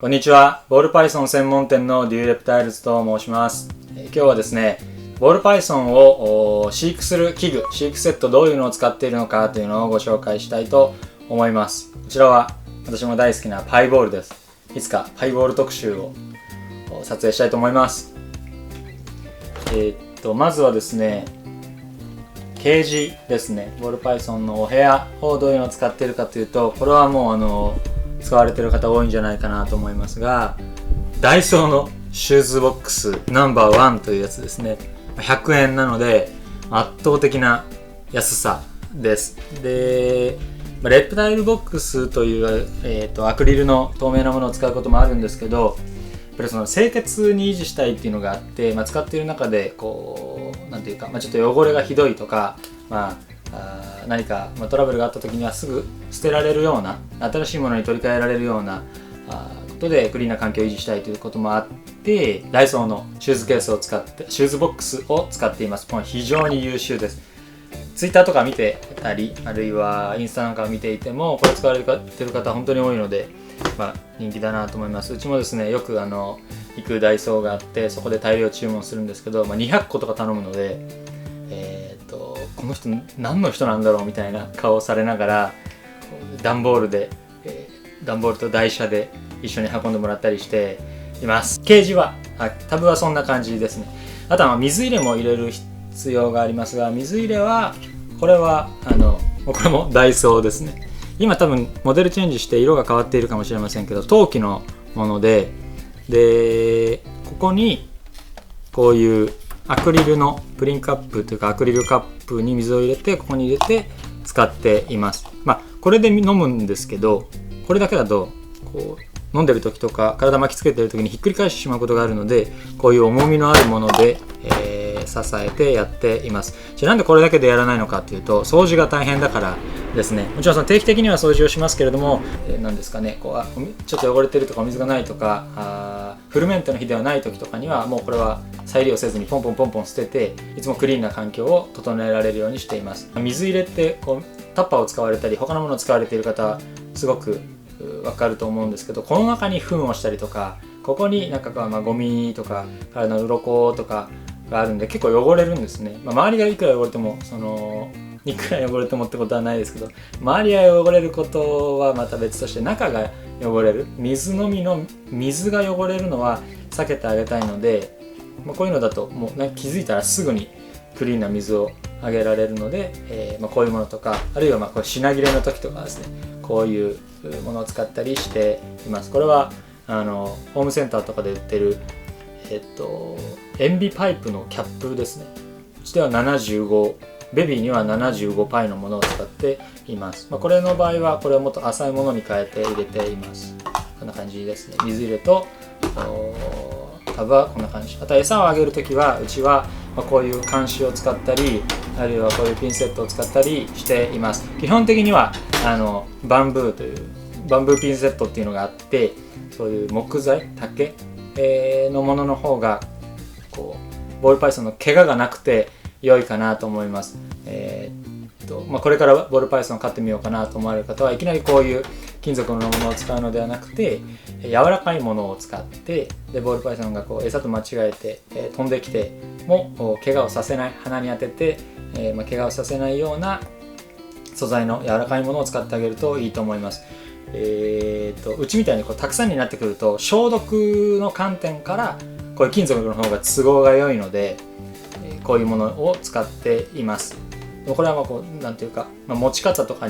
こんにちは。ボール Python 専門店のデューレプタイルズと申します。今日はですね、ボール Python を飼育する器具、飼育セットどういうのを使っているのかというのをご紹介したいと思います。こちらは私も大好きな PyBall です。いつか PyBall 特集を撮影したいと思います。まずはですね、ケージですね。ボール Python のお部屋をどういうのを使っているかというと、これはもう使われている方多いんじゃないかなと思いますが、ダイソーのシューズボックスナンバーワンというやつですね。100円なので圧倒的な安さです。で、レプタイルボックスという、アクリルの透明なものを使うこともあるんですけど、やっぱりその清潔に維持したいっていうのがあって、使っている中でこうなんていうか、ちょっと汚れがひどいとか、何かトラブルがあった時にはすぐ捨てられるような、新しいものに取り替えられるようなことでクリーンな環境を維持したいということもあって、ダイソーのシューズケースを使ってシューズボックスを使っています。もう非常に優秀です。ツイッターとか見てたり、あるいはインスタなんかを見ていてもこれ使われてる方本当に多いので、人気だなと思います。うちもですね、よく行くダイソーがあって、そこで大量注文するんですけど、200個とか頼むので、この人何の人なんだろうみたいな顔をされながら段ボールと台車で一緒に運んでもらったりしています。ケージはタブはそんな感じですね。あとは水入れも入れる必要がありますが、水入れはこれもダイソーですね。今多分モデルチェンジして色が変わっているかもしれませんけど、陶器のもので、ここにこういうアクリルのプリンカップというかアクリルカップに水を入れて、ここに入れて使っています。これで飲むんですけど、これだけだとこう飲んでる時とか体巻きつけてる時にひっくり返してしまうことがあるので、こういう重みのあるもので、支えてやっています。じゃあなんでこれだけでやらないのかというと、掃除が大変だからですね。もちろんその定期的には掃除をしますけれども、何ですかね、ちょっと汚れてるとかお水がないとか、フルメンテの日ではない時とかにはもうこれは再利用せずにポンポン捨てて、いつもクリーンな環境を整えられるようにしています。水入れってタッパーを使われたり他のものを使われている方はすごくわかると思うんですけど、この中に糞をしたりとか、ここにゴミとか体の鱗とかがあるんで結構汚れるんですね。周りがいくら汚れてもいくら汚れてもってことはないですけど、周りが汚れることはまた別として、中が汚れる、水飲みの水が汚れるのは避けてあげたいので、こういうのだともう気づいたらすぐにクリーンな水をあげられるので、こういうものとか、あるいはこれ品切れの時とかですね、こういうものを使ったりしています。これはホームセンターとかで売ってる塩ビパイプのキャップですね。うちでは75、ベビーには75パイのものを使っています。これの場合はこれをもっと浅いものに変えて入れています。こんな感じですね。水入れとタブはこんな感じ。あと餌をあげるときはうちはこういう鉗子を使ったり、あるいはこういうピンセットを使ったりしています。基本的にはバンブーピンセットっていうのがあって、そういう木材、竹のものの方がボール Python の怪我がなくて良いかなと思います。これからボール Python を飼ってみようかなと思われる方は、いきなりこういう金属のものを使うのではなくて、柔らかいものを使って、でボール Python が餌と間違えて、飛んできても怪我をさせない、鼻に当てて、怪我をさせないような素材の柔らかいものを使ってあげるといいと思います。うちみたいにたくさんになってくると、消毒の観点からこういう金属の方が都合が良いので、こういうものを使っています。これはなんていうか、持ち方とか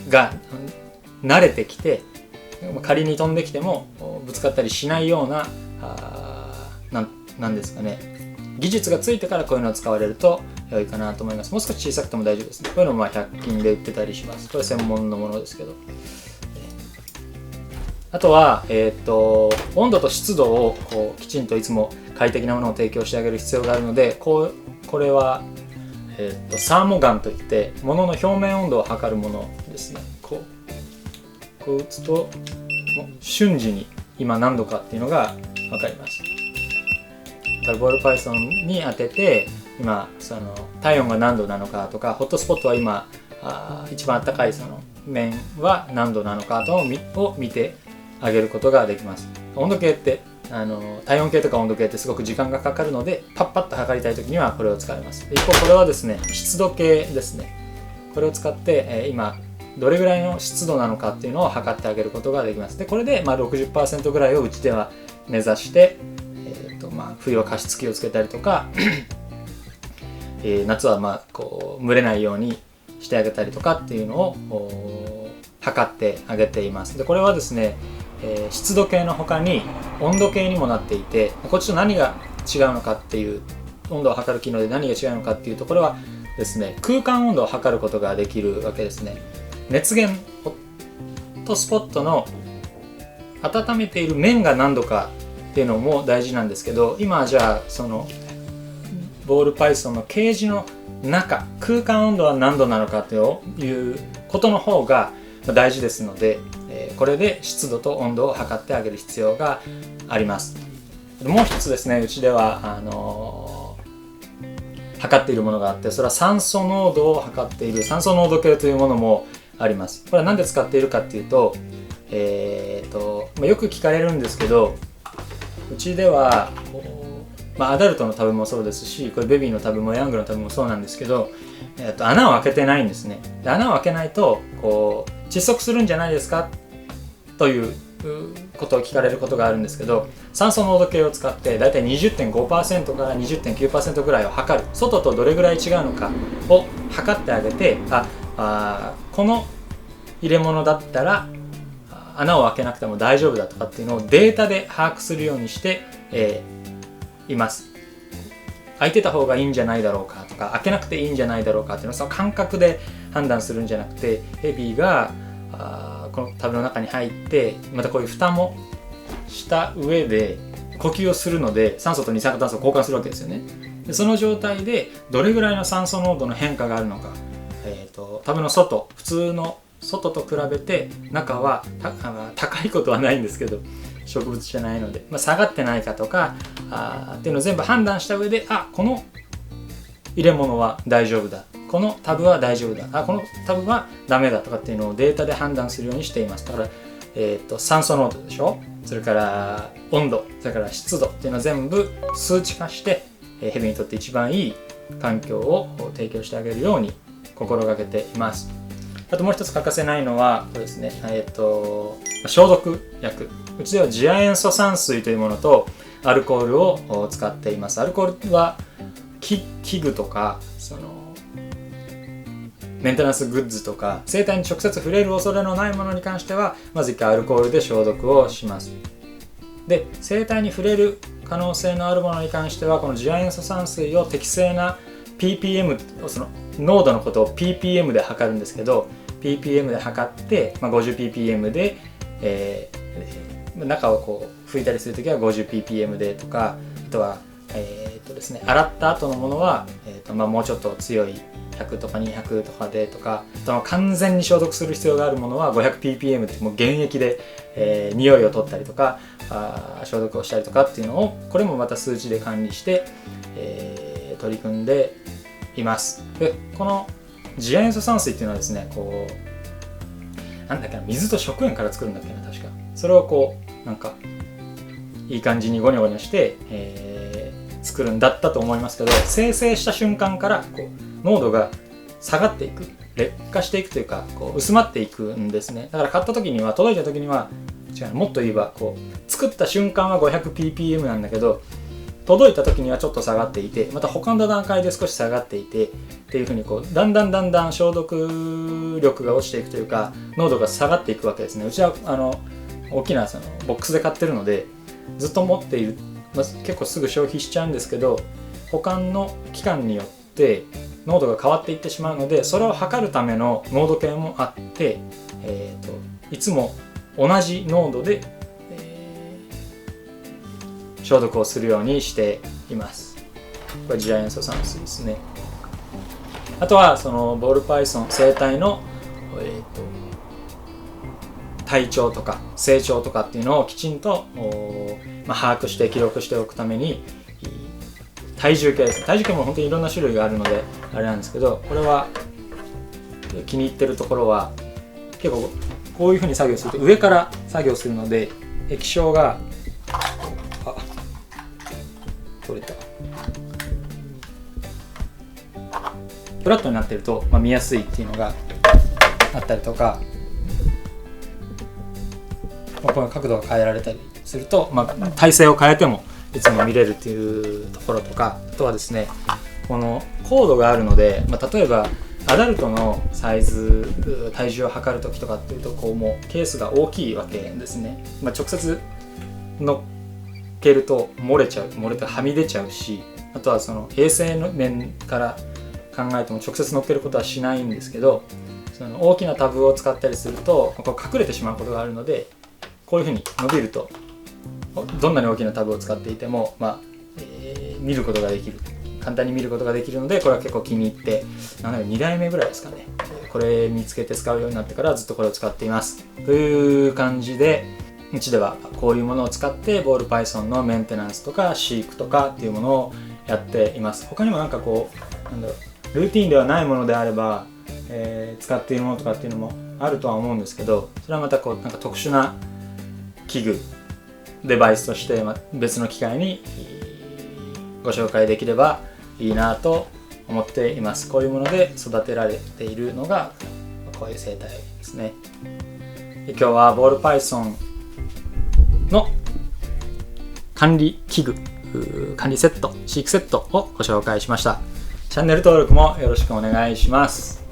が慣れてきて、仮に飛んできてもぶつかったりしないようななんですかね、技術がついてからこういうのを使われると良いかなと思います。もう少し小さくても大丈夫ですね。こういうのも100均で売ってたりします。これ専門のものですけど。あとは、温度と湿度をきちんといつも快適なものを提供してあげる必要があるので、これは、サーモガンといって、物の表面温度を測るものですね。こう打つと瞬時に今何度かっていうのが分かります。だからボール Python に当てて、今体温が何度なのかとか、ホットスポットは今一番暖かい面は何度なのかを見て上げることができます。温度計って体温計とか温度計ってすごく時間がかかるので、パッパッと測りたい時にはこれを使います。一方これはですね、湿度計ですね。これを使って、今どれぐらいの湿度なのかっていうのを測ってあげることができます。でこれで60% ぐらいをうちでは目指して、冬は加湿器をつけたりとか夏はこう蒸れないようにしてあげたりとかっていうのを測ってあげています。でこれはですね、湿度計の他に温度計にもなっていて、こっちと何が違うのかっていう、温度を測る機能で何が違うのかっていうと、これはですね、空間温度を測ることができるわけですね。熱源ホットスポットの温めている面が何度かっていうのも大事なんですけど、今じゃあそのボールパイソンのケージの中、空間温度は何度なのかということの方が大事ですので、これで湿度と温度を測ってあげる必要があります。もう一つですね、うちでは測っているものがあって、それは酸素濃度を測っている酸素濃度計というものもあります。これは何で使っているかっていうと、よく聞かれるんですけど、うちではアダルトのタブもそうですし、これベビーのタブもヤングのタブもそうなんですけど、穴を開けてないんですね。で穴を開けないとこう窒息するんじゃないですかということを聞かれることがあるんですけど、酸素濃度計を使ってだいたい 20.5% から 20.9% ぐらいを測る、外とどれぐらい違うのかを測ってあげて、この入れ物だったら穴を開けなくても大丈夫だとかっていうのをデータで把握するようにして、います。開いてた方がいいんじゃないだろうかとか、開けなくていいんじゃないだろうかっていうのをその感覚で判断するんじゃなくて、ベビーがこのタブの中に入って、またこういう蓋もした上で呼吸をするので、酸素と二酸化炭素を交換するわけですよね。でその状態でどれぐらいの酸素濃度の変化があるのか、タブの外、普通の外と比べて中は高いことはないんですけど、植物じゃないので、下がってないかとかっていうのを全部判断した上で、この入れ物は大丈夫だ、このタブは大丈夫だ、このタブはダメだとかっていうのをデータで判断するようにしています。だから、酸素濃度でしょ、それから温度、それから湿度っていうのを全部数値化して、ヘビにとって一番いい環境を提供してあげるように心がけています。あともう一つ欠かせないのはこれですね、消毒薬。うちでは次亜塩素酸水というものとアルコールを使っています。アルコールは器具とかメンテナンスグッズとか生体に直接触れる恐れのないものに関しては、まず一回アルコールで消毒をします。で、生体に触れる可能性のあるものに関しては、この次亜塩素酸水を適正な ppm、 その濃度のことを ppm で測るんですけど、 ppm で測って、50ppm で、中をこう拭いたりするときは 50ppm でとか、あとはですね、洗った後のものは、もうちょっと強い100とか200とかでとか、完全に消毒する必要があるものは 500ppm でもう原液で、匂いを取ったりとか消毒をしたりとかっていうのを、これもまた数値で管理して、取り組んでいます。でこの次亜塩素酸水っていうのはですね、こうなんだっけな、水と食塩から作るんだっけな、確か。それをこうなんかいい感じにゴニョゴニョして、作るんだったと思いますけど、生成した瞬間からこう濃度が下がっていく、劣化していくというか、こう薄まっていくんですね。だから買った時には、届いた時にはもっと言えばこう作った瞬間は 500ppm なんだけど、届いた時にはちょっと下がっていて、また他の段階で少し下がっていてっていうふうに、こうだんだん消毒力が落ちていくというか、濃度が下がっていくわけですね。うちは大きなそのボックスで買ってるのでずっと持っている、結構すぐ消費しちゃうんですけど、保管の期間によって濃度が変わっていってしまうので、それを測るための濃度計もあって、いつも同じ濃度で、消毒をするようにしています。これ次亜塩素酸水ですね。あとはそのボールパイソン生体の、体調とか成長とかっていうのをきちんと、把握して記録しておくために、体重計です。体重計も本当にいろんな種類があるのであれなんですけど、これは気に入ってるところは、結構こういうふうに作業すると上から作業するので液晶が取れたフラットになってると、見やすいっていうのがあったりとか、この角度が変えられたりすると、体勢を変えてもいつも見れるっていうところとか、あとはですねこのコードがあるので、例えばアダルトのサイズ体重を測る時とかっていうともうケースが大きいわけですね、直接乗っけると漏れてはみ出ちゃうし、あとはその衛生の面から考えても直接乗っけることはしないんですけど、その大きなタブを使ったりすると隠れてしまうことがあるので、こういうふうに伸びるとどんなに大きなタブを使っていても、見ることができる、簡単に見ることができるので、これは結構気に入って、2代目ぐらいですかね、これ見つけて使うようになってからずっとこれを使っていますという感じで、うちではこういうものを使ってボール Python のメンテナンスとか飼育とかっていうものをやっています。他にもルーティンではないものであれば、使っているものとかっていうのもあるとは思うんですけど、それはまた特殊な器具デバイスとして別の機会にご紹介できればいいなと思っています。こういうもので育てられているのがこういう生態ですね。今日はボール Python の管理器具、管理セット、飼育セットをご紹介しました。チャンネル登録もよろしくお願いします。